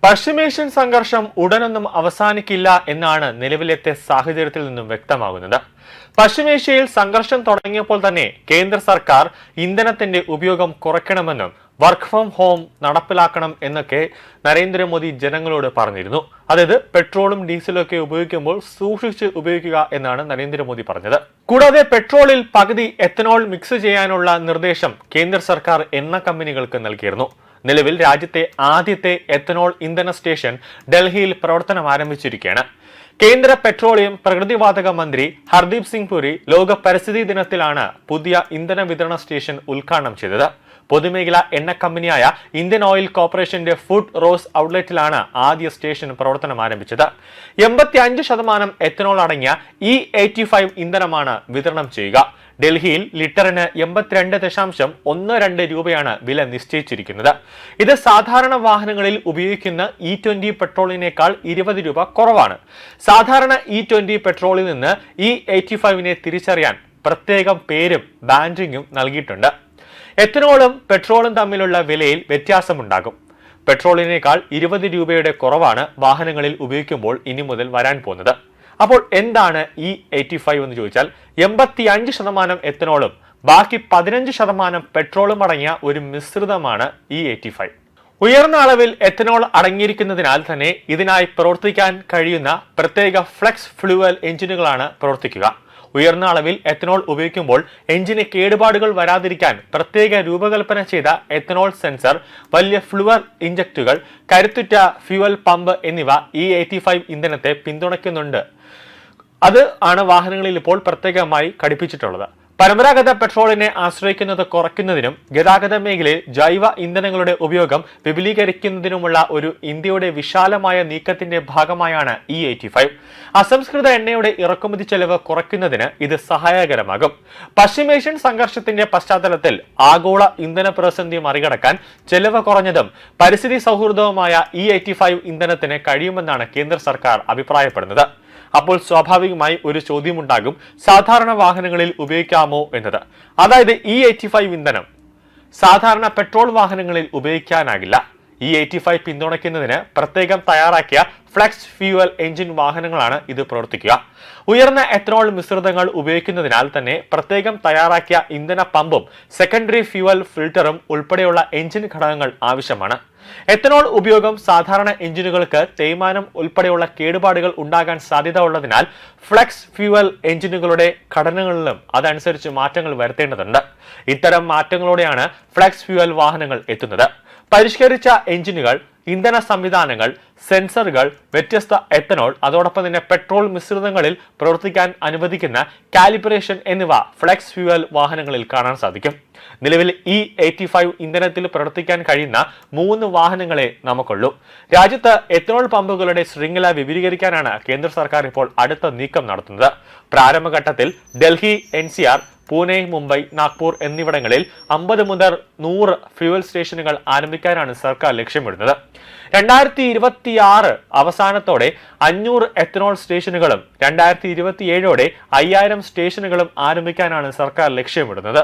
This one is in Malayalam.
പശ്ചിമേഷ്യൻ സംഘർഷം ഉടനൊന്നും അവസാനിക്കില്ല എന്നാണ് നിലവിലത്തെ സാഹചര്യത്തിൽ നിന്നും വ്യക്തമാകുന്നത്. പശ്ചിമേഷ്യയിൽ സംഘർഷം തുടങ്ങിയപ്പോൾ തന്നെ കേന്ദ്ര സർക്കാർ ഇന്ധനത്തിന്റെ ഉപയോഗം കുറയ്ക്കണമെന്നും വർക്ക് ഫ്രം ഹോം നടപ്പിലാക്കണം എന്നൊക്കെ നരേന്ദ്രമോദി ജനങ്ങളോട് പറഞ്ഞിരുന്നു. അതായത് പെട്രോളും ഡീസലും ഒക്കെ ഉപയോഗിക്കുമ്പോൾ സൂക്ഷിച്ച് ഉപയോഗിക്കുക എന്നാണ് നരേന്ദ്രമോദി പറഞ്ഞത്. കൂടാതെ പെട്രോളിൽ പകുതി എത്തനോൾ മിക്സ് ചെയ്യാനുള്ള നിർദ്ദേശം കേന്ദ്ര സർക്കാർ എണ്ണ കമ്പനികൾക്ക് നൽകിയിരുന്നു. നിലവിൽ രാജ്യത്തെ ആദ്യത്തെ എത്തനോൾ ഇന്ധന സ്റ്റേഷൻ ഡൽഹിയിൽ പ്രവർത്തനം ആരംഭിച്ചിരിക്കുകയാണ്. കേന്ദ്ര പെട്രോളിയം പ്രകൃതിവാതക മന്ത്രി ഹർദീപ് സിംഗ് പുരി ലോക പരിസ്ഥിതി ദിനത്തിലാണ് പുതിയ ഇന്ധന വിതരണ സ്റ്റേഷൻ ഉദ്ഘാടനം ചെയ്തത്. പൊതുമേഖലാ എണ്ണ കമ്പനിയായ ഇന്ത്യൻ ഓയിൽ കോർപ്പറേഷന്റെ ഫുഡ് റോസ് ഔട്ട്ലെറ്റിലാണ് ആദ്യ സ്റ്റേഷൻ പ്രവർത്തനം ആരംഭിച്ചത്. 85% എത്തനോൾ അടങ്ങിയ E85 ഇന്ധനമാണ് വിതരണം ചെയ്യുക. ഡൽഹിയിൽ ലിറ്ററിന് 82.12 രൂപയാണ് വില നിശ്ചയിച്ചിരിക്കുന്നത്. ഇത് സാധാരണ വാഹനങ്ങളിൽ ഉപയോഗിക്കുന്ന E20 പെട്രോളിനേക്കാൾ 20 രൂപ കുറവാണ്. സാധാരണ E20 പെട്രോളിൽ നിന്ന് E85നെ തിരിച്ചറിയാൻ പ്രത്യേകം പേരും ബാൻഡിങ്ങും നൽകിയിട്ടുണ്ട്. എത്തനോളും പെട്രോളും തമ്മിലുള്ള വിലയിൽ വ്യത്യാസമുണ്ടാകും. പെട്രോളിനേക്കാൾ 20 രൂപയുടെ കുറവാണ് വാഹനങ്ങളിൽ ഉപയോഗിക്കുമ്പോൾ ഇനി മുതൽ വരാൻ പോകുന്നത്. അപ്പോൾ എന്താണ് E85 എന്ന് ചോദിച്ചാൽ 85% എത്തനോളും ബാക്കി 15% പെട്രോളും അടങ്ങിയ ഒരു മിശ്രിതമാണ് E85. ഉയർന്ന അളവിൽ എത്തനോൾ അടങ്ങിയിരിക്കുന്നതിനാൽ തന്നെ ഇതിനായി പ്രവർത്തിക്കാൻ കഴിയുന്ന പ്രത്യേക ഫ്ലെക്സ് ഫ്യൂവൽ എഞ്ചിനുകളാണ് പ്രവർത്തിക്കുക. ഉയർന്ന അളവിൽ എത്തനോൾ ഉപയോഗിക്കുമ്പോൾ എഞ്ചിന് കേടുപാടുകൾ വരാതിരിക്കാൻ പ്രത്യേക രൂപകൽപ്പന ചെയ്ത എത്തനോൾ സെൻസർ, വലിയ ഫ്ലൂവർ ഇഞ്ചക്റ്റുകൾ, കരുത്തുറ്റ ഫ്യൂവൽ പമ്പ് എന്നിവ E85 ഇന്ധനത്തെ പിന്തുണയ്ക്കുന്നുണ്ട്. അത് ആണ് വാഹനങ്ങളിൽ ഇപ്പോൾ പ്രത്യേകമായി ഘടിപ്പിച്ചിട്ടുള്ളത്. പരമ്പരാഗത പെട്രോളിനെ ആശ്രയിക്കുന്നത് കുറയ്ക്കുന്നതിനും ഗതാഗത മേഖലയിൽ ജൈവ ഇന്ധനങ്ങളുടെ ഉപയോഗം വിപുലീകരിക്കുന്നതിനുമുള്ള ഒരു ഇന്ത്യയുടെ വിശാലമായ നീക്കത്തിന്റെ ഭാഗമായാണ് E85. അസംസ്കൃത എണ്ണയുടെ ഇറക്കുമതി ചെലവ് കുറയ്ക്കുന്നതിന് ഇത് സഹായകരമാകും. പശ്ചിമേഷ്യൻ സംഘർഷത്തിന്റെ പശ്ചാത്തലത്തിൽ ആഗോള ഇന്ധന പ്രതിസന്ധി മറികടക്കാൻ ചെലവ് കുറഞ്ഞതും പരിസ്ഥിതി സൗഹൃദവുമായ E85 ഇന്ധനത്തിന് കഴിയുമെന്നാണ് കേന്ദ്ര സർക്കാർ അഭിപ്രായപ്പെടുന്നത്. അപ്പോൾ സ്വാഭാവികമായി ഒരു ചോദ്യമുണ്ടാകും, സാധാരണ വാഹനങ്ങളിൽ ഉപയോഗിക്കാമോ എന്നത്. അതായത് E85 ഇന്ധനം സാധാരണ പെട്രോൾ വാഹനങ്ങളിൽ ഉപയോഗിക്കാനാകില്ല. E85 പിന്തുണയ്ക്കുന്നതിന് പ്രത്യേകം തയ്യാറാക്കിയ ഫ്ലെക്സ് ഫ്യൂവൽ എഞ്ചിൻ വാഹനങ്ങളാണ് ഇത് പ്രവർത്തിക്കുക. ഉയർന്ന എത്തനോൾ മിശ്രിതങ്ങൾ ഉപയോഗിക്കുന്നതിനാൽ തന്നെ പ്രത്യേകം തയ്യാറാക്കിയ ഇന്ധന പമ്പും സെക്കൻഡറി ഫ്യൂവൽ ഫിൽട്ടറും ഉൾപ്പെടെയുള്ള എഞ്ചിൻ ഘടകങ്ങൾ ആവശ്യമാണ്. എത്തനോൾ ഉപയോഗം സാധാരണ എഞ്ചിനുകൾക്ക് തേയ്മാനം ഉൾപ്പെടെയുള്ള കേടുപാടുകൾ ഉണ്ടാകാൻ സാധ്യത ഉള്ളതിനാൽ ഫ്ലെക്സ് ഫ്യൂവൽ എഞ്ചിനുകളുടെ ഘടനകളിലും അതനുസരിച്ച് മാറ്റങ്ങൾ വരുത്തേണ്ടതുണ്ട്. ഇത്തരം മാറ്റങ്ങളോടെയാണ് ഫ്ലെക്സ് ഫ്യൂവൽ വാഹനങ്ങൾ എത്തുന്നത്. പരിഷ്കരിച്ച എഞ്ചിനുകൾ, ഇന്ധന സംവിധാനങ്ങൾ, സെൻസറുകൾ, വ്യത്യസ്ത എത്തനോൾ, അതോടൊപ്പം തന്നെ പെട്രോൾ മിശ്രിതങ്ങളിൽ പ്രവർത്തിക്കാൻ അനുവദിക്കുന്ന കാലിബ്രേഷൻ എന്നിവ ഫ്ലെക്സ് ഫ്യൂവൽ വാഹനങ്ങളിൽ കാണാൻ സാധിക്കും. നിലവിൽ E85 ഇന്ധനത്തിൽ പ്രവർത്തിക്കാൻ കഴിയുന്ന 3 വാഹനങ്ങളെ നമുക്കുള്ളൂ. രാജ്യത്ത് എത്തനോൾ പമ്പുകളുടെ ശൃംഖല വിപുലീകരിക്കാനാണ് കേന്ദ്ര സർക്കാർ ഇപ്പോൾ അടുത്ത നീക്കം നടത്തുന്നത്. പ്രാരംഭഘട്ടത്തിൽ ഡൽഹി, NCR, പൂനെ, മുംബൈ, നാഗ്പൂർ എന്നിവിടങ്ങളിൽ 50 മുതൽ 100 ഫ്യൂവൽ സ്റ്റേഷനുകൾ ആരംഭിക്കാനാണ് സർക്കാർ ലക്ഷ്യമിടുന്നത്. 2026 അവസാനത്തോടെ 500 എത്തനോൾ സ്റ്റേഷനുകളും 2027ഓടെ 5000 സ്റ്റേഷനുകളും ആരംഭിക്കാനാണ് സർക്കാർ ലക്ഷ്യമിടുന്നത്.